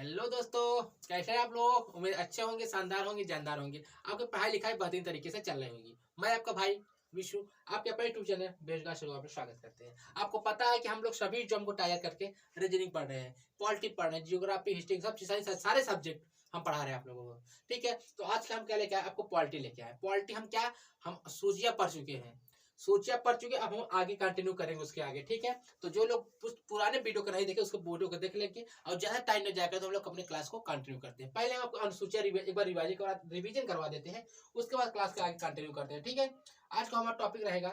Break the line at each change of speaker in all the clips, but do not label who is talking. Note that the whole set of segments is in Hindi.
हेलो दोस्तों, कैसे हैं आप लोग। उम्मीद अच्छे होंगे, शानदार होंगे, जानदार होंगे। आपकी पढ़ाई लिखाई बेहतरीन तरीके से चल रही होगी। मैं आपका भाई विशु आपके अपने यूट्यूब चैनल बेरोजगार शुरू में स्वागत करते हैं। आपको पता है कि हम लोग सभी जॉब को तैयार करके रीजनिंग पढ़ रहे हैं, पॉलिटी पढ़ रहे हैं, जियोग्राफी, हिस्ट्री, सब सारे सब्जेक्ट हम पढ़ा रहे हैं आप लोगों को। ठीक है, तो आज का हम क्या लेके आए, आपको पॉलिटी लेके आए। पॉलिटी हम क्या, हम सूचियां पढ़ चुके हैं, सूचियां पढ़ चुके, अब हम आगे कंटिन्यू करेंगे उसके आगे। ठीक है, तो जो लोग पुराने वीडियो को नहीं देखे उसको वीडियो को देख लेंगे, और ज्यादा टाइम न जाएगा तो हम लोग अपने क्लास को कंटिन्यू करते हैं। पहले हम आपको अनुसूचियां एक बार रिवीजन करवा देते हैं, उसके बाद क्लास के आगे कंटिन्यू करते हैं। ठीक है, आज का हमारा टॉपिक रहेगा,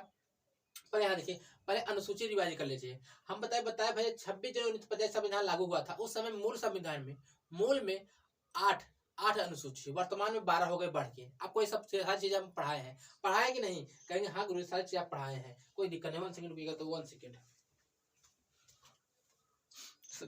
पहले यहाँ देखिए, पहले अनुसूची रिवाइज कर लीजिए। हम बताए भाई 26 जनवरी 1950 संविधान लागू हुआ था। उस समय मूल संविधान में मूल में आठ आठ अनुसूची, वर्तमान में 12 हो गए बढ़ के। आपको ये सब हर चीज हम पढ़ाए हैं, पढ़ाए कि नहीं, कहेंगे हाँ गुरु सारी चीज आप पढ़ाए हैं, कोई दिक्कत नहीं। 1 सेकंड रुकिएगा तो 1 सेकंड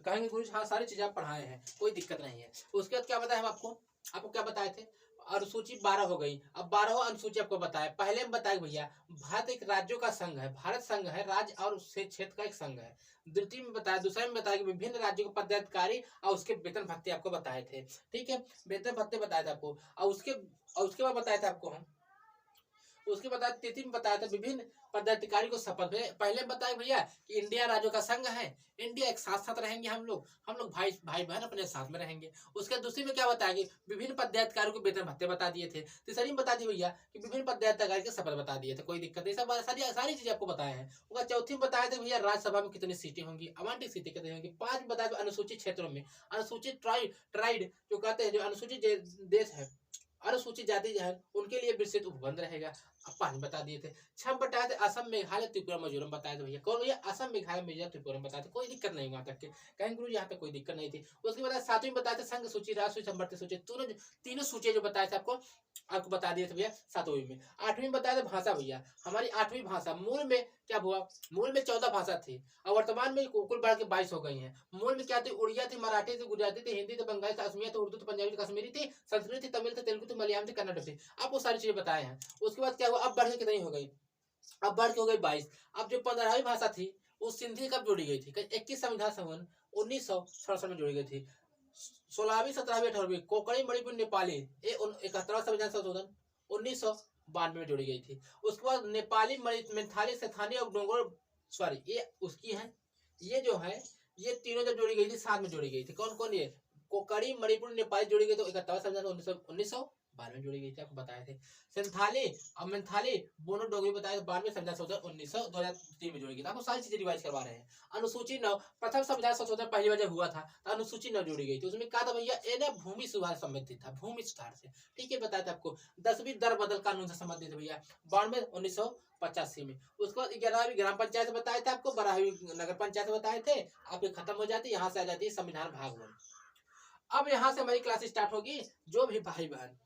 कहेंगे गुरु हाँ सारी चीजें आप पढ़ाए हैं, कोई दिक्कत नहीं है। उसके बाद क्या बताया हम आपको क्या बताए थे, अनुसूची 12 हो गई। अब 12 अनुसूची आपको बताया, पहले हम बताए भैया भारत एक राज्यों का संघ है, भारत संघ है, राज्य और उससे क्षेत्र का एक संघ है। द्वितीय में बताया, दूसरे में बताया कि विभिन्न राज्यों के पदाधिकारी और उसके वेतन भत्ते आपको बताए थे। ठीक है, वेतन भत्ते बताए थे आपको, और उसके बाद बताया था आपको हम, उसके बाद तिथि में बताया था विभिन्न पदाधिकारी को शपथ में। पहले बताया भैया कि इंडिया राज्यों का संघ है, इंडिया एक साथ साथ रहेंगे, हम लोग भाई भाई बहन अपने साथ में रहेंगे। उसके दूसरी में क्या बताया कि विभिन्न पदाधिकारियों को वेतन भत्ते बता दिए थे। तीसरी में बता दिए भैया कि विभिन्न पदाधिकारी के शपथ बता दिए थे, कोई दिक्कत नहीं, सब सारी चीजें आपको बताया है। उसका चौथी में बताया था भैया राज्यसभा में कितनी सीटें होंगी, आवंटित सीटें कितनी होंगी। 5 में बताया अनुसूचित क्षेत्रों में, अनुसूचित ट्राइड जो कहते हैं, जो अनुसूचित देश है, अनुसूचित जाति जो है उनके लिए विस्तृत उपबंध रहेगा। अब 5 बता दिए थे। 6 बताए थे असम, मेघालय, त्रिपुरा, मिजोरम बताए थे भैया। कौन भैया, असम, मेघालय, मिजोरम, त्रिपुरा बताए थे, कोई दिक्कत नहीं वहां तक के, कहेंगे गुरु यहाँ तक कोई दिक्कत नहीं थी। उसके बाद 7वीं बताए थे संघ सूची, राष्ट्र सूची, संवर्ती सूची, तीनों सूची जो बताए थे आपको बता दिए थे भैया 7वीं में। 8वीं में बताया था भाषा भैया, हमारी 8वीं भाषा, मूल में क्या हुआ, मूल में 14 भाषा थी और वर्तमान में कुल बढ़ के 22 हो गई हैं। मूल में क्या थी, उड़िया थी, मराठी थी, गुजराती थी, हिंदी थी, बंगाली थी, असमिया थी, उर्दू थी, पंजाबी थी, कश्मीरी थी, संस्कृत थी, तमिल थी, तेलुगु थी, मलयालम थी, कन्नड़ थी। आपको सारी चीजें बताए हैं। उसके बाद क्या हुआ, अब बढ़ के कितनी हो गई, अब बढ़ के हो गई 22। अब जो 15वीं भाषा थी वो सिंधी कब जोड़ी गई थी, 21 संविधान संशोधन 1967 में जोड़ी गई थी। 16वीं 17वीं 18वीं कोंकणी, मणिपुर, नेपाली 71वां संविधान संशोधन 1992 में जोड़ी गई थी। उसके बाद नेपाली, मैथिली, स्थानीय और डोंगोर, सॉरी ये उसकी है, ये जो है ये तीनों जब जोड़ी गई थी साथ में जोड़ी गई थी। कौन कौन, ये कोंकणी, मणिपुर, नेपाली जोड़ी गई तो 71वां संविधान 1992 में जोड़ी गई थी, आपको बताए थे। संथाली और मैथिली, बोनो, डोगरी बताया 92 संविधान संशोधन 2003 में जोड़ी गई थी। आपको सारी चीजें रिवाइज करवा रहे हैं। अनुसूची 9, प्रथम संविधान संशोधन पहली बार जब हुआ था तो अनुसूची 9 जोड़ी गई थी। उसमें क्या था भैया, ये ना भूमि सुधार संबंधित था, भूमि सुधार से। ठीक है, बताया था आपको। 10वीं दर बदल कानून से संबंधित है भैया, 92 1985 में। उसके बाद 11वीं ग्राम पंचायत बताए थे आपको, 12वीं नगर पंचायत बताए थे। आपके खत्म हो जाती है, यहाँ से आ जाती है संविधान भाग 1। अब यहाँ से हमारी क्लास स्टार्ट होगी। जो भी भाई बहन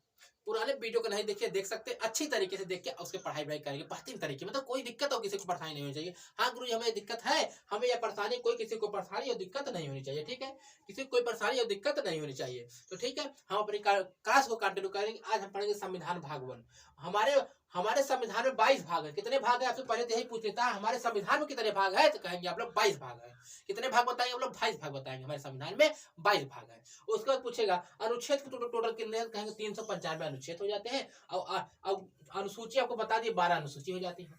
पुराने वीडियो को नहीं देखे, देख सकते, अच्छी तरीके से देख के उसके पढ़ाई करेंगे बेहतरीन तरीके में, तो कोई दिक्कत हो, किसी को परेशानी नहीं होनी चाहिए। हाँ गुरु जी हमें दिक्कत है, हमें यह परेशानी, कोई किसी को परेशानी और दिक्कत नहीं होनी चाहिए। ठीक है, किसी को कोई परेशानी और दिक्कत नहीं होनी चाहिए। तो ठीक है, हम अपनी क्लास को कंटिन्यू करेंगे। आज हम पढ़ेंगे संविधान भाग 1। हमारे संविधान में 22 भाग है। कितने भाग है, आपसे पहले तो यही पूछ लेता है हमारे संविधान में कितने भाग है, तो कहेंगे आप लोग 22 भाग है। कितने भाग बताएंगे आप लोग, 22 भाग बताएंगे। हमारे संविधान में 22 भाग है। उसके बाद पूछेगा अनुच्छेद के टोटल कितने, कहेंगे 395 अनुच्छेद हो जाते हैं। और अनुसूची आपको बता दिए 12 अनुसूची हो जाती है।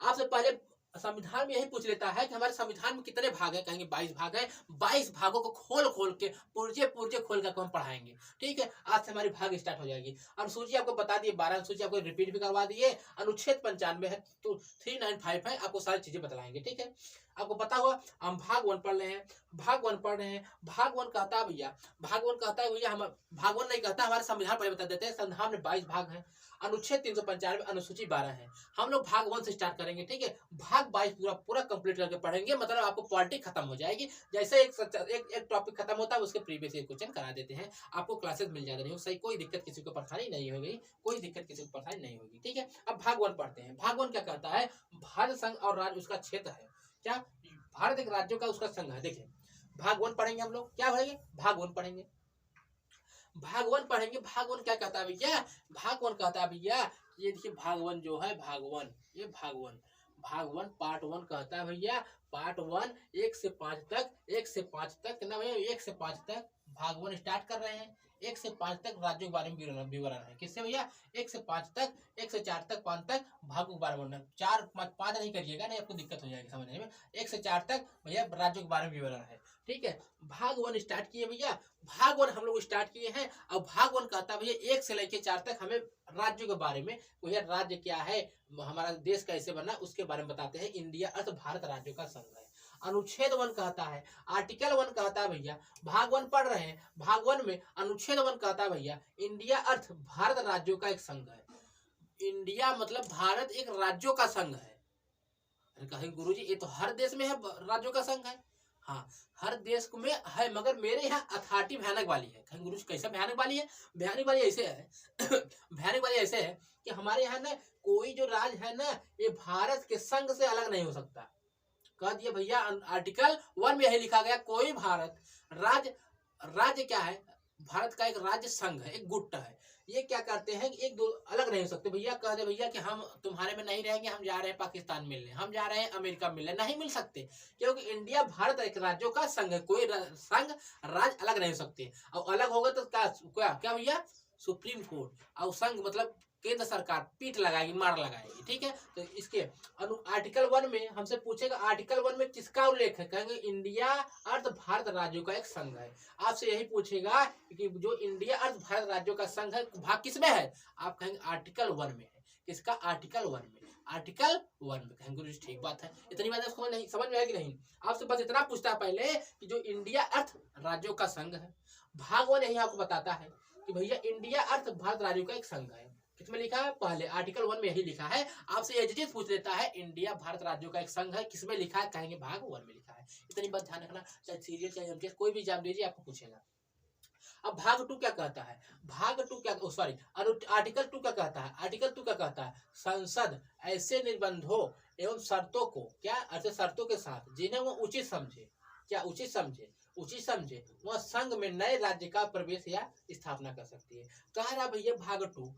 आपसे पहले संविधान में यही पूछ लेता है कि हमारे संविधान में कितने भाग है, कहेंगे 22 भाग है। 22 भागों को खोल के पुर्जे खोल कर हम पढ़ाएंगे। ठीक है, आज से हमारी भाग स्टार्ट हो जाएगी। अनुसूची आपको बता दिए 12 अनुसूची, आपको रिपीट भी करवा दिए। अनुच्छेद 95 है तो 395 है, आपको सारी चीजें बतलाएंगे। ठीक है, आपको पता हुआ हम भाग 1 पढ़ रहे हैं। भाग 1 पढ़ रहे हैं। भाग 1 कहता है भैया, भाग 1 कहता है भैया, हम भाग 1 नहीं कहता, हमारे संविधान पहले बता देते हैं। संविधान में 22 भाग है, अनुच्छेद 395, अनुसूची 12 है। हम लोग भाग 1 से स्टार्ट करेंगे। ठीक है, भाग 22 पूरा कंप्लीट करके पढ़ेंगे, मतलब आपको पॉलिटी खत्म हो जाएगी। जैसे एक टॉपिक खत्म होता है उसके प्रीवियस ईयर क्वेश्चन करा देते हैं, आपको क्लासेस मिल जाते नहीं, सही, कोई दिक्कत किसी को परेशानी नहीं होगी, कोई दिक्कत किसी को परेशानी नहीं होगी। ठीक है, अब भाग 1 पढ़ते हैं। भाग 1 क्या कहता है, भारत संघ और राज्य उसका क्षेत्र है। क्या, भारत एक राज्यों का उसका संघ है। देखिए भाग 1 पढ़ेंगे हम लोग, क्या पढ़ेंगे, भाग 1 पढ़ेंगे। भाग 1 पढ़ेंगे। भाग 1 क्या कहता है भैया, भाग 1 कहता है भैया, ये देखिए भाग 1 जो है, भाग 1, ये भाग 1, भाग 1 पार्ट 1 कहता है भैया, पार्ट 1 1 से 5 तक, 1 से 5 तक कितना भैया, 1 से 5 तक भाग 1 स्टार्ट कर रहे हैं। 1 से 5 तक राज्यों के बारे में विवरण है। किससे भैया, 1 से 5 तक, 1 से 4 तक, 5 तक भागों के बारे में। 4 5 नहीं करिएगा, नहीं आपको दिक्कत हो जाएगी समझने में। 1 से 4 तक भैया राज्यों के बारे में विवरण है। ठीक है, भाग 1 स्टार्ट किए भैया, भाग 1 हम लोग स्टार्ट किए हैं। अब भाग 1 कहता है भैया 1 से लेकर 4 तक हमें राज्यों के बारे में, भैया राज्य क्या है, हमारा देश कैसे बना, उसके बारे में बताते हैं। इंडिया अर्थ भारत राज्यों का संघ है। अनुच्छेद 1 कहता है, आर्टिकल 1 कहता है भैया, भाग 1 पढ़ रहे हैं, भाग 1 में अनुच्छेद 1 कहता है भैया, इंडिया अर्थ भारत राज्यों का एक संघ है। इंडिया मतलब भारत एक राज्यों का संघ है। कहेंगे गुरुजी ये तो हर देश में है राज्यों का संघ है। हाँ, हर देश में है, मगर मेरे यहाँ अथॉरिटी भयानक वाली है। कहेंगे गुरुजी कैसा भयानक वाली है? भयानक वाली ऐसे है भयानक वाली ऐसे है कि हमारे यहाँ ना कोई जो राज्य है ना, ये भारत के संघ से अलग नहीं हो सकता। कह दिया भैया, आर्टिकल 1 में यही लिखा गया, कोई भारत राज्य क्या है, भारत का एक राज्य संघ है, एक गुट है। ये क्या करते हैं, एक दो अलग नहीं हो सकते भैया। कह दे भैया कि हम तुम्हारे में नहीं रहेंगे, हम जा रहे हैं पाकिस्तान मिलने, हम जा रहे हैं अमेरिका मिलने, नहीं मिल सकते, क्योंकि इंडिया भारत एक राज्यों का संघ है। कोई संघ राज्य अलग नहीं हो सकते, और अलग होगा तो क्या भैया, सुप्रीम कोर्ट और संघ मतलब केंद्र सरकार पीठ लगाएगी, मार लगाएगी। ठीक है, तो इसके आर्टिकल 1 में हमसे पूछेगा, आर्टिकल 1 में किसका उल्लेख है? कहेंगे इंडिया अर्थ भारत राज्यों का एक संघ है। आपसे यही पूछेगा कि जो इंडिया अर्थ भारत राज्यों का संघ है, भाग किसमें है? आप कहेंगे आर्टिकल 1 में है। किसका? आर्टिकल 1 में, आर्टिकल 1 में। कहेंगे ठीक बात है, इतनी बात समझ में आएगी नहीं? आपसे बस इतना पूछता है पहले कि जो इंडिया अर्थ राज्यों का संघ है, भाग 1 यही आपको बताता है कि भैया इंडिया अर्थ भारत राज्यों का एक संघ है। किसमें लिखा है? पहले आर्टिकल 1 में यही लिखा है। आपसे एज पूछ लेता है, इंडिया भारत राज्यों का एक संघ है, किसमें लिखा है? कहेंगे भाग 1 में लिखा है। इतनी बात ध्यान रखना, चाहे सीरियल चाहे कोई भी एग्जाम दीजिए आपको पूछेगा। अब भाग 2 क्या कहता है? भाग 2 क्या, सॉरी, आर्टिकल 2 क्या कहता है? आर्टिकल 2 क्या कहता है? संसद ऐसे निर्बंधों एवं शर्तों को, क्या अर्थ, शर्तों के साथ जिन्हें वो उचित समझे, क्या उचित समझे वह संघ में नए राज्य का प्रवेश या स्थापना कर सकती है। कह रहा भैया भाग 2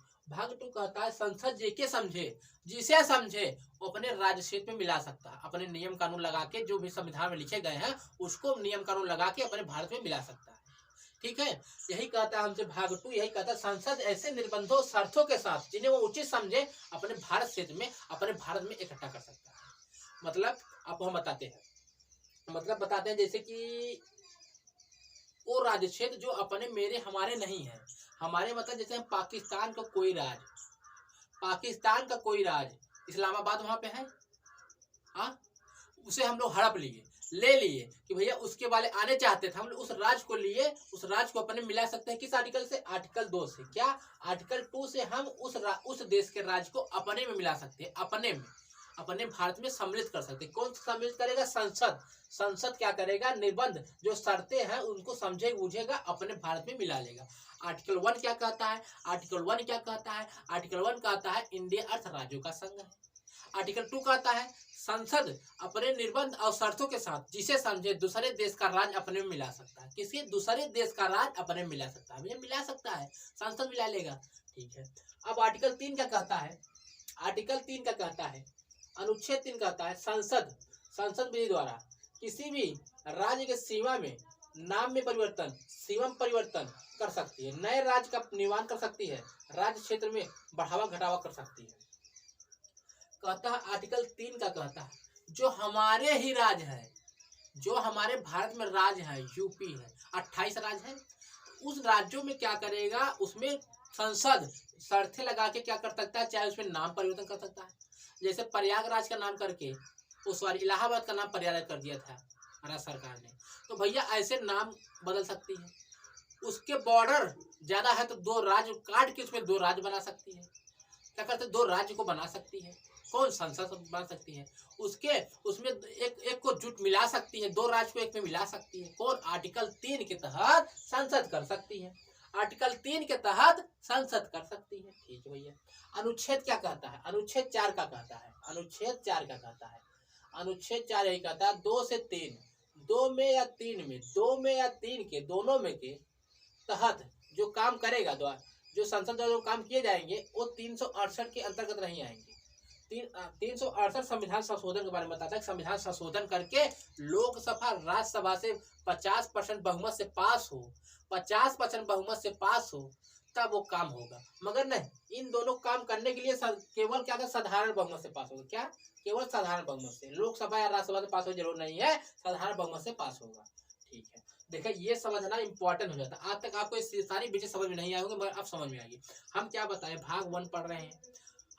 कहता है संसद जेके समझे, जिसे समझे वो अपने राज्य क्षेत्र में मिला सकता है। अपने नियम कानून लगा के, जो भी संविधान में लिखे गए हैं उसको नियम कानून लगा के अपने भारत में मिला सकता है। ठीक है, यही कहता है हमसे भाग 2, यही कहता है संसद ऐसे निर्बंधों शर्तों के साथ जिन्हें वो उचित समझे अपने भारत क्षेत्र में, अपने भारत में इकट्ठा कर सकता है। मतलब आपको हम बताते हैं, जैसे कि वो राज्य क्षेत्र जो अपने मेरे हमारे नहीं है, हमारे मतलब जैसे हम पाकिस्तान का कोई राज्य इस्लामाबाद वहां पे है, हाँ, उसे हम लोग हड़प ले लिए कि भैया उसके वाले आने चाहते थे, हम लोग उस राज्य को लिए, उस राज्य को अपने मिला सकते हैं। किस आर्टिकल से? आर्टिकल 2 से। क्या? आर्टिकल 2 से हम उस देश के राज्य को अपने में मिला सकते हैं, अपने भारत में सम्मिलित कर सकते हैं। कौन सम्मिलित करेगा? संसद क्या करेगा? निर्बंध जो शर्तें हैं उनको समझे बूझेगा, अपने भारत में मिला लेगा। आर्टिकल 1 क्या कहता है? आर्टिकल 1 कहता है इंडिया अर्थ राज्यों का संघ है। आर्टिकल 2 कहता है संसद अपने निर्बंध और शर्तों के साथ जिसे समझे दूसरे देश का राज्य अपने में मिला सकता है। किसी दूसरे देश का राज्य अपने में मिला सकता है, मिला सकता है, संसद मिला लेगा। ठीक है, अब आर्टिकल 3 क्या कहता है? आर्टिकल 3 क्या कहता है? अनुच्छेद 3 कहता है संसद विधि द्वारा किसी भी राज्य के सीमा में नाम में परिवर्तन कर सकती है, नए राज्य का निर्माण कर सकती है, राज्य क्षेत्र में बढ़ावा घटावा कर सकती है। कहता है आर्टिकल 3 का कहता है जो हमारे ही राज्य है, जो हमारे भारत में राज्य है, यूपी है, 28 राज्य है, उस राज्यों में क्या करेगा? उसमें संसद शर्तें लगा के क्या कर सकता है? चाहे उसमें नाम परिवर्तन कर सकता है। जैसे प्रयागराज का नाम करके उस बार इलाहाबाद का नाम प्रयागराज कर दिया था भारत सरकार ने, तो भैया ऐसे नाम बदल सकती है। उसके बॉर्डर ज्यादा है तो 2 राज्य काट के उसमें 2 राज्य बना सकती है। क्या करते? 2 राज्य को बना सकती है। कौन? संसद बना सकती है। उसमें एक को जुट मिला सकती है, 2 राज्य को एक में मिला सकती है। कौन? आर्टिकल 3 के तहत संसद कर सकती है, आर्टिकल 3 के तहत संसद कर सकती है। ठीक है भैया, अनुच्छेद क्या कहता है? अनुच्छेद 4 का कहता है, अनुच्छेद 4 का कहता है, अनुच्छेद 4 यही कहता है 2 से 3, 2 में या 3 के दोनों में के तहत जो काम करेगा, जो संसद द्वारा जो काम किए जाएंगे वो 368 के अंतर्गत नहीं आएंगे। 368 संविधान संशोधन के बारे में बताता है। संविधान संशोधन करके लोकसभा राज्यसभा से 50% बहुमत से पास हो, 50% बहुमत से पास हो, तब वो काम होगा। मगर नहीं, इन दोनों काम करने के लिए केवल क्या साधारण बहुमत से पास होगा। क्या? केवल साधारण बहुमत से, लोकसभा या राज्यसभा से पास हो जरूर नहीं है, साधारण बहुमत से पास होगा। ठीक है, देखिए ये समझना इंपॉर्टेंट हो जाता है। आज तक आपको सारी विषय समझ में नहीं आए होंगे, मगर अब समझ में आएगी। हम क्या बताएं, भाग 1 पढ़ रहे हैं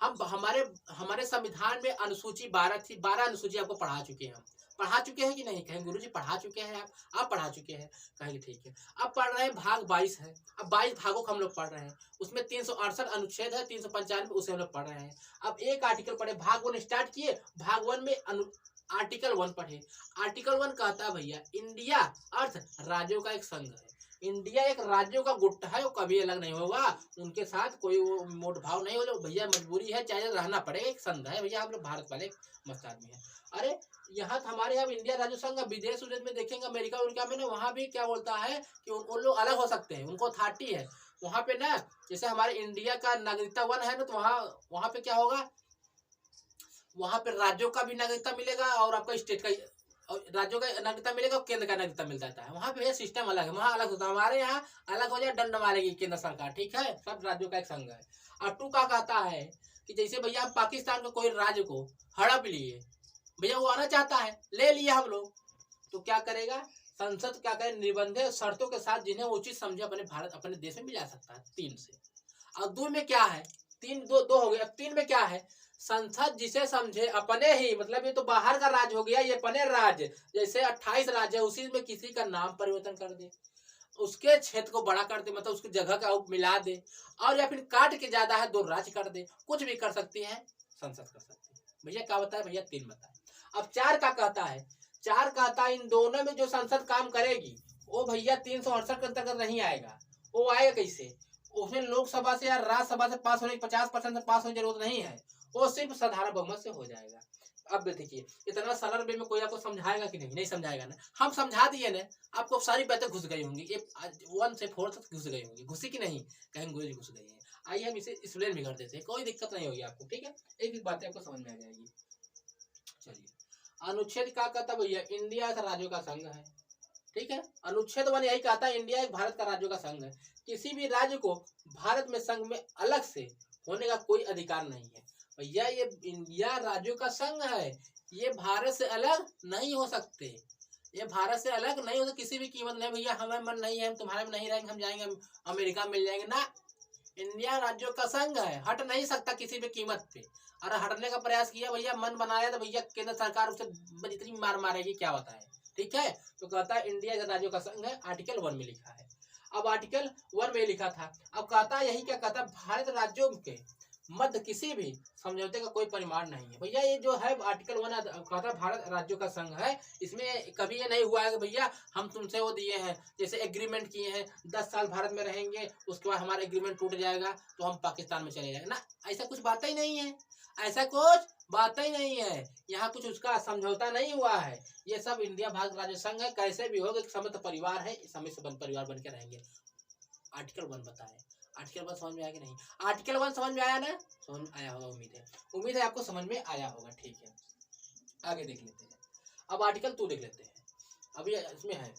हम। हमारे संविधान में अनुसूची 12 थी, 12 अनुसूची आपको पढ़ा चुके हैं। हम पढ़ा चुके हैं कि नहीं? कहेंगे गुरुजी पढ़ा चुके हैं आप पढ़ा चुके हैं। कहेंगे ठीक है। अब पढ़ रहे हैं भाग 22 है। अब 22 भागों को हम लोग पढ़ रहे हैं। उसमें 368 अनुच्छेद है, 395 उसे हम लोग पढ़ रहे हैं। अब एक आर्टिकल पढ़े, भाग 1 स्टार्ट किए। भाग 1 में आर्टिकल 1 पढ़े। आर्टिकल 1 कहता है भैया, इंडिया अर्थ राज्यों का एक संघ है। इंडिया एक राज्यों का गुट है, वो कभी अलग नहीं होगा, उनके साथ कोई मोट भाव नहीं हो भैया, मजबूरी है, चाहे रहना पड़ेगा, एक संघ है भैया। हम लोग भारत वाले मस्त आदमी है। अरे यहाँ हमारे यहाँ इंडिया राज्य संघ, विदेश में देखेंगे अमेरिका उनका में ना, वहाँ भी क्या बोलता है कि उन लोग अलग हो सकते हैं, उनको अथॉरिटी है वहाँ पे ना। जैसे हमारे इंडिया का नागरिकता 1 है ना, तो वहाँ पे क्या होगा, वहाँ पे राज्यों का भी नागरिकता मिलेगा और आपका स्टेट का, और राज्यों का नागरिकता मिलेगा और केंद्र का नागरिकता मिल जाता है। वहाँ पे सिस्टम अलग है, वहाँ अलग होता है। हमारे यहाँ अलग हो जाए, दंड मारेगी केंद्र सरकार। ठीक है, सब राज्यों का एक संघ है। और 2 का कहता है कि जैसे भैया पाकिस्तान के कोई राज्य को हड़प लिए, भैया वो आना चाहता है, ले लिया हम लोग, तो क्या करेगा संसद, क्या करे, निबंधित शर्तों के साथ जिन्हें उचित समझे अपने देश में मिला सकता है। 3 से। और 2 में क्या है, 3 2 हो गया। 3 में क्या है, संसद जिसे समझे अपने ही, मतलब ये तो बाहर का राज्य हो गया, ये अपने राज्य, जैसे 28 राज्य है, उसी में किसी का नाम परिवर्तन कर दे, उसके क्षेत्र को बड़ा कर दे, मतलब उसकी जगह का मिला दे, और या फिर काट के ज्यादा है 2 राज्य कर दे, कुछ भी कर सकती है संसद, कर सकती है। भैया क्या बताए भैया, 3 बताए। अब 4 का कहता है, 4 कहता है इन दोनों में जो संसद काम करेगी वो भैया 368 के अंतर्गत नहीं आएगा। वो आएगा कैसे, उसमें लोकसभा से या राज्यसभा से पास होने, 50% से पास होने की जरूरत नहीं है, वो सिर्फ साधारण बहुमत से हो जाएगा। अब देखिए, इतना सरल वे में कोई आपको समझाएगा कि नहीं? नहीं समझाएगा ना। हम समझा दिए ना, आपको सारी बातें घुस गई होंगी, 1 से 4 तक घुस गई होंगी। घुसी कि नहीं? कहेंगे गुरुजी घुस गई है। आइए हम इसे एक्सप्लेन भी कर देते हैं, कोई दिक्कत नहीं होगी आपको। ठीक है, एक एक बातें आपको समझ में आ जाएगी। चलिए, अनुच्छेद क्या कहता भैया, इंडिया एक राज्यों का संघ है। ठीक है, अनुच्छेद 1 यही कहता है, इंडिया एक भारत का राज्यों का संघ है। किसी भी राज्य को भारत में संघ में अलग से होने का कोई अधिकार नहीं है। भैया ये इंडिया राज्यों का संघ है, ये भारत से अलग नहीं हो सकते, ये भारत से अलग नहीं हो सकते किसी भी कीमत नहीं। भैया हमें मन नहीं है, हम तुम्हारे में नहीं रहेंगे, हम जाएंगे अमेरिका मिल जाएंगे ना। इंडिया राज्यों का संघ है, हट नहीं सकता किसी भी कीमत पे। और हटने का प्रयास किया भैया, मन बनाया तो भैया केंद्र सरकार उसे इतनी मार मारेगी, क्या बताए। ठीक है, तो कहता है इंडिया के राज्यों का संघ है, आर्टिकल 1 में लिखा है। अब आर्टिकल 1 में लिखा था, अब कहता है यही क्या कहता है, भारत राज्यों के मध्य किसी भी समझौते का कोई परिमाण नहीं है। भैया ये जो है आर्टिकल 1 कहता है भारत राज्यों का संघ है, इसमें कभी ये नहीं हुआ है कि भैया हम तुमसे वो दिए हैं, जैसे एग्रीमेंट किए हैं 10 साल भारत में रहेंगे, उसके बाद हमारा एग्रीमेंट टूट जाएगा तो हम पाकिस्तान में चले जाएंगे ना। ऐसा कुछ बात ही नहीं है, ऐसा कुछ बात ही नहीं है। यहाँ कुछ उसका समझौता नहीं हुआ है। ये सब इंडिया भारत राज्य संघ है, कैसे भी होगा, समस्त परिवार है, समय से परिवार बन के रहेंगे। आर्टिकल 1 बताए। आर्टिकल 1 समझ में आया कि नहीं? आर्टिकल 1 समझ में आया ना? समझ आया होगा, उम्मीद है आपको समझ में आया होगा। ठीक है, आगे देख लेते हैं। अब आर्टिकल 2 देख लेते हैं। अभी इसमें है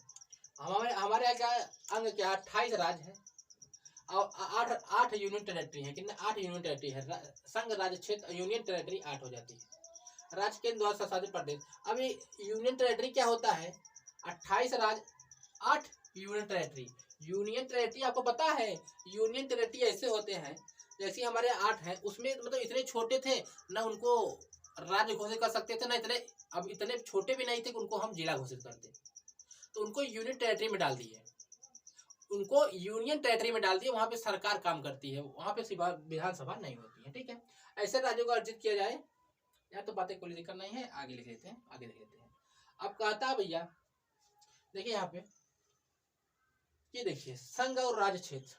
हमारे यहाँ क्या अंग, क्या 28 राज्य है और 8 यूनियन टेरिटरी है। कितने? 8 यूनियन टेरिटरी है। संघ राज्य क्षेत्र यूनियन टेरिटरी 8 हो जाती है। राज्य केंद्र द्वारा शासित प्रदेश। अभी यूनियन टेरिटरी क्या होता है, 28 राज्य 8 यूनियन टेरिटरी। यूनियन टेरिटरी आपको पता है, यूनियन टेरिटरी ऐसे होते हैं, जैसे हमारे 8 हैं, उसमें मतलब इतने छोटे थे ना उनको राज्य घोषित कर सकते थे ना, इतने छोटे भी नहीं थे कि उनको हम जिला घोषित करते, तो उनको यूनियन टेरिटरी में डाल दिए। उनको यूनियन टेरिटरी में डाल दिए, वहां पे सरकार काम करती है, वहां पे विधानसभा नहीं होती है। ठीक है, ऐसे राज्यों को अर्जित किया जाए। या तो बातें कोई दिक्कत नहीं है, आगे लिख लेते हैं, आगे लिख लेते हैं। अब कहता है भैया, देखिए यहाँ पे ये देखिए, संघ और राज्य क्षेत्र,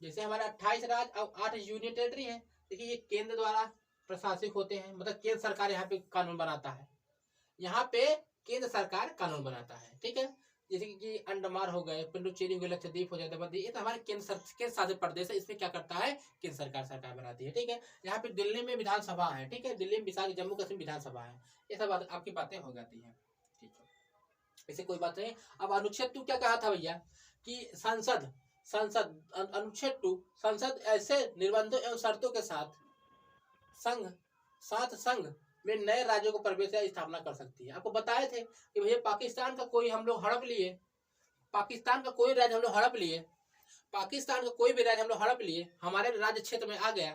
जैसे हमारा 28 राज्य और 8 यूनियन टेरिटरी है। देखिए ये केंद्र द्वारा प्रशासित होते हैं, मतलब केंद्र सरकार यहाँ पे कानून बनाता है, यहाँ पे केंद्र सरकार कानून बनाता है। ठीक है, जैसे कि अंडमान हो गए, पुडुचेरी हो गए, लक्षद्वीप हो जाए, दमनदीव, ये तो हमारे केंद्र शासित प्रदेश है। इसमें क्या करता है, केंद्र सरकार बनाती है। ठीक है, यहाँ पे दिल्ली में विधानसभा है। ठीक है, दिल्ली में विशाल जम्मू कश्मीर विधानसभा है। ये सब आपकी बातें हो जाती है। ठीक है, ऐसे कोई बात नहीं। अब अनुच्छेद 2 क्या कहा था भैया कि संसद संसद अनुच्छेद 2, संसद ऐसे निर्बंधों एवं शर्तों के संघ में नए राज्यों को प्रवेश या स्थापना कर सकती है। आपको बताए थे कि भैया पाकिस्तान का कोई हम लोग हड़प लिए, पाकिस्तान का कोई राज्य हम लोग हड़प लिए, पाकिस्तान का कोई भी राज्य हम लोग हड़प लिए, हमारे राज्य क्षेत्र में आ गया,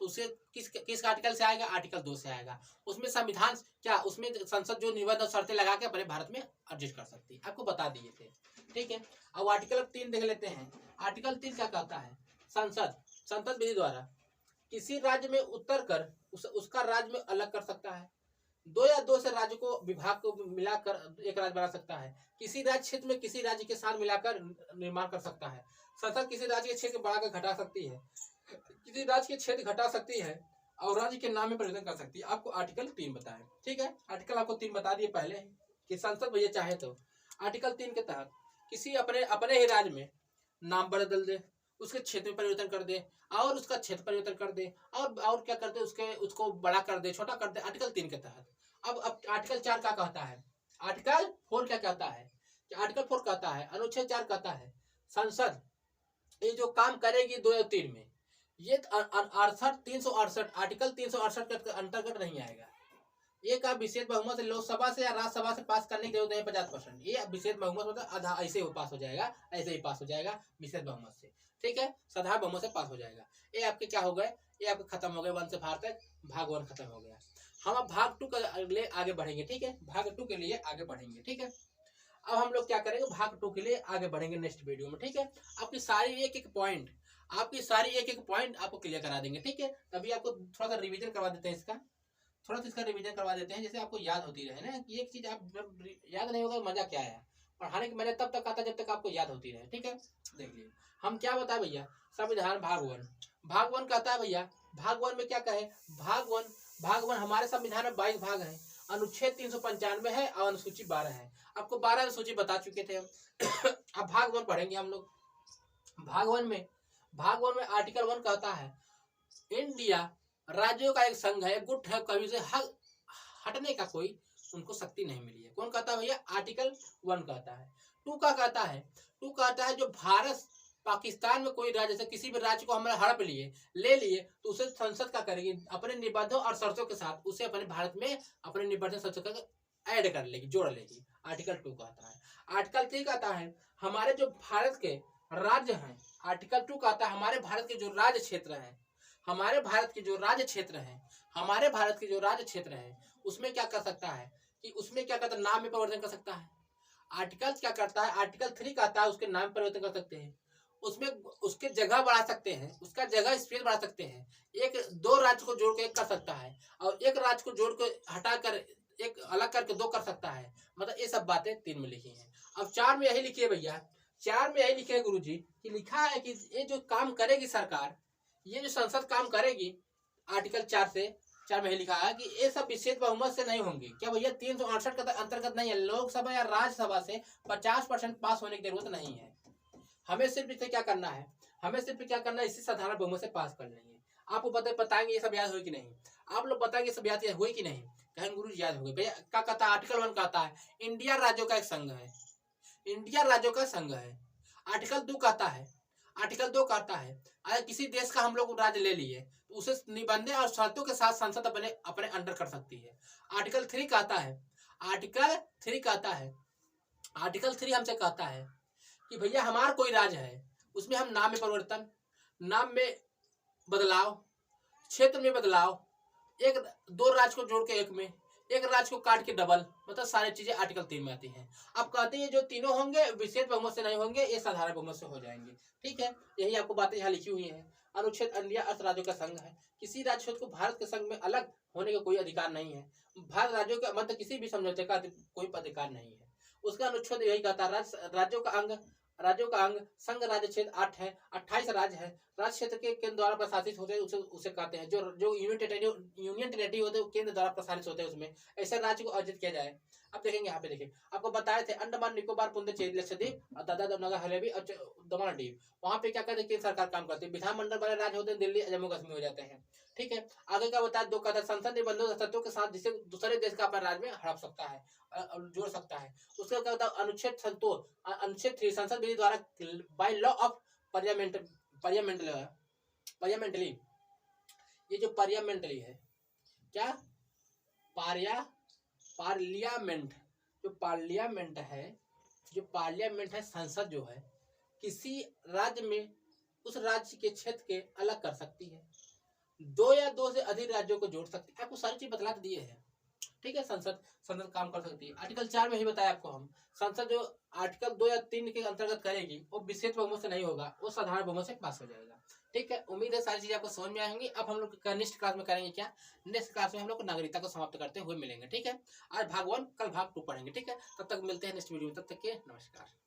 तो उसे किस आर्टिकल से आएगा, आर्टिकल 2 से आएगा। उसमें संविधान क्या, उसमें संसद जो निबंध और शर्तें लगा के अपने भारत में एडजस्ट कर सकती है। आपको बता दिए थे। ठीक है, अब आर्टिकल 3 देख लेते हैं। आर्टिकल 3 क्या कहता है, संसद विधि द्वारा किसी राज्य में उत्तर कर उसका राज्य में अलग कर सकता है। 2 या 2 से राज्य को विभाग को मिलाकर एक राज्य बना सकता है। किसी राज्य क्षेत्र में किसी राज्य के साथ मिलाकर निर्माण कर सकता है। संसद किसी राज्य के क्षेत्र बढ़ाकर घटा सकती है, किसी राज्य के क्षेत्र घटा सकती है और राज्य के नाम में परिवर्तन कर सकती है। आपको आर्टिकल 3 बताए। ठीक है, आर्टिकल आपको 3 बता दिए पहले कि संसद भैया चाहे तो आर्टिकल 3 के तहत किसी अपने ही राज्य में नाम बदल दे, उसके क्षेत्र में परिवर्तन कर दे और उसका क्षेत्र परिवर्तन कर दे और क्या करते उसको बड़ा कर दे, छोटा कर दे, आर्टिकल 3 के तहत। अब आर्टिकल 4 क्या कहता है, आर्टिकल 4 क्या कहता है, आर्टिकल 4 कहता है, अनुच्छेद 4 कहता है संसद ये जो काम करेगी 2 या 3 में, ये 368 आर्टिकल 368 के अंतर्गत नहीं आएगा। ये का विशेष बहुमत से लोकसभा से या राज्यसभा से पास करने की जरूरत नहीं 50%। ये विशेष बहुमत मतलब आधा ऐसे ही पास हो जाएगा, ऐसे ही पास हो जाएगा विशेष बहुमत से। ठीक है, साधारण बहुमत से पास हो जाएगा। ये आपके क्या हो गए, ये आपके खत्म हो गए 1 से 5 तक, भाग 1 खत्म हो गया। हम अब भाग 2 के लिए आगे बढ़ेंगे। ठीक है, भाग 2 के लिए आगे बढ़ेंगे। ठीक है, अब हम लोग क्या करेंगे, भाग 2 के लिए आगे बढ़ेंगे नेक्स्ट वीडियो में। ठीक है, आपकी सारी एक एक पॉइंट आपको क्लियर करा देंगे। ठीक है, तभी आपको थोड़ा सा रिवीजन करवा देते हैं, थोड़ा सा इसका रिवीजन करवा देते हैं, जैसे आपको याद होती रहे ना। कि एक चीज आप याद नहीं होगा मजा क्या है, पढ़ाने की मजा तब तक आता जब तक आपको याद होती रहे। ठीक है, देखिए हम क्या बताए भैया, संविधान भाग 1 कहता है भैया, भाग 1 में क्या कहे, भाग 1 हमारे संविधान में 22 भाग है, अनुच्छेद 395 है और अनुसूची 12 है। आपको 12 अनुसूची बता चुके थे हम। अब भाग 1 पढ़ेंगे हम लोग। भाग 1 में आर्टिकल 1 कहता है इंडिया राज्यों का एक संघ है, गुट है, कभी से हटने का कोई उनको शक्ति नहीं मिली है। कौन कहता है भैया, आर्टिकल 1 कहता है। 2 का कहता है, 2 कहता है जो भारत पाकिस्तान में कोई राज्य से किसी भी राज्य को हमारे हड़प ले लिए तो उसे संसद का करेगी अपने निबंधों और शर्तों के साथ, उसे अपने भारत में अपने निबंधों शर्तों का ऐड कर लेगी, जोड़ लेगी। आर्टिकल 2 कहता है। आर्टिकल 3 कहता है हमारे जो भारत के राज्य हैं, आर्टिकल 2 कहता है हमारे भारत के जो राज्य क्षेत्र है, हमारे भारत के जो राज्य क्षेत्र है उसमें क्या कर सकता है कि उसमें क्या करता है, नाम में परिवर्तन कर सकता है। आर्टिकल क्या करता है, आर्टिकल 3 कहता है उसके नाम परिवर्तन कर सकते हैं, उसमें उसके जगह बढ़ा सकते हैं, उसका जगह स्पेस बढ़ा सकते हैं। 2 राज्य को जोड़ के 1 कर सकता है और 1 राज्य को जोड़ के हटाकर 1 अलग करके 2 कर सकता है। मतलब ये सब बातें 3 में लिखी हैं। अब 4 में यही लिखी है भैया, 4 में यही लिखे है गुरुजी कि लिखा है कि ये जो काम करेगी सरकार, ये जो संसद काम करेगी, आर्टिकल 4 में लिखा है कि ये सब विशेष बहुमत से नहीं होंगे। क्या भैया, 368 का अंतर्गत नहीं है। लोकसभा या राज्यसभा से 50% पास होने की जरूरत नहीं है। हमें सिर्फ इसे क्या करना है, इसी साधारण बहुमत से पास कर लेंगे। आपको बताएंगे ये सब याद हुई कि नहीं, आप लोग बताएंगे सब याद हुई कि नहीं, कहेंगे गुरु याद हो गए। भैया क्या कहता है, आर्टिकल 1 कहता है इंडिया राज्यों का एक संघ है, आर्टिकल 2 कहता है अगर किसी देश का हम लोग राज्य ले लिए तो उसे निबंधों और शर्तों के साथ संसद अपने अंडर कर सकती है। आर्टिकल 3 हमसे कहता है कि भैया हमारा कोई राज्य है, उसमें हम नाम में परिवर्तन, नाम में बदलाव, क्षेत्र में बदलाव, 2 राज्य को जोड़ के 1 में, 1 राज्य को काट के डबल, मतलब सारी चीजें आर्टिकल 3 में आती हैं। अब कहते हैं जो तीनों होंगे विशेष बहुमत से नहीं होंगे, ये साधारण बहुमत से हो जाएंगे। ठीक है, यही आपको बातें यहाँ लिखी हुई है। अनुच्छेद इंडिया अर्थ राज्यों का संघ है, किसी राज्य को भारत के संघ में अलग होने का कोई अधिकार नहीं है। भारत राज्यों के मध्य किसी भी समझौते का कोई अधिकार नहीं है। उसका अनुच्छेद यही कहता है राज्यों का अंग संघ राज्य क्षेत्र 8 है, 28 राज्य है। राज्य क्षेत्र के केंद्र द्वारा प्रशासित होते हैं उसे कहते हैं। जो यूनियन टेरिटरी होते हैं केंद्र द्वारा प्रसारित होते हैं, उसमें ऐसे राज्य को अर्जित किया जाए। अब देखेंगे यहाँ पे, देखिए आपको बताए थे अंडमान निकोबार पुदुचेरी लक्षद्वीप और दादरा नगर हवेली और दमन और दीव, वहाँ पे क्या कहते हैं, केंद्र सरकार काम करती है। विधानमंडल वाले राज्य होते हैं दिल्ली जम्मू कश्मीर हो जाते हैं। ठीक है, आगे का बताया, दो कहता है संसद निबंधों तत्वों के साथ जिसे दूसरे देश का अपना राज्य में हड़प सकता है, जोड़ सकता है। उसका क्या होता है, अनुच्छेद संतोष, अनुच्छेद 3 संसद विधि द्वारा बाय लॉ ऑफ पार्लियामेंटली, ये जो पार्लियामेंटली है, क्या पार्लियामेंट, जो पार्लियामेंट है, संसद जो है, किसी राज्य में उस राज्य के क्षेत्र के अलग कर सकती है, दो या दो से अधिक राज्यों को जोड़ सकती है। आपको सारी चीज बतला दिए हैं। ठीक है, संसद काम कर सकती है। आर्टिकल 4 में ही बताया आपको हम, संसद जो आर्टिकल 2 या 3 के अंतर्गत करेगी वो विशेष बहुमत से नहीं होगा, वो साधारण बहुमत से पास हो जाएगा। ठीक है, उम्मीद है सारी चीजें आपको समझ में आएंगी। अब हम लोग नेक्स्ट क्लास में करेंगे क्या, नेक्स्ट क्लास में हम लोग नागरिकता को समाप्त करते हुए मिलेंगे। ठीक है, आज भाग 1, कल भाग 2 पढ़ेंगे। ठीक है, तब तक मिलते हैं नेक्स्ट वीडियो में, तब तक के नमस्कार।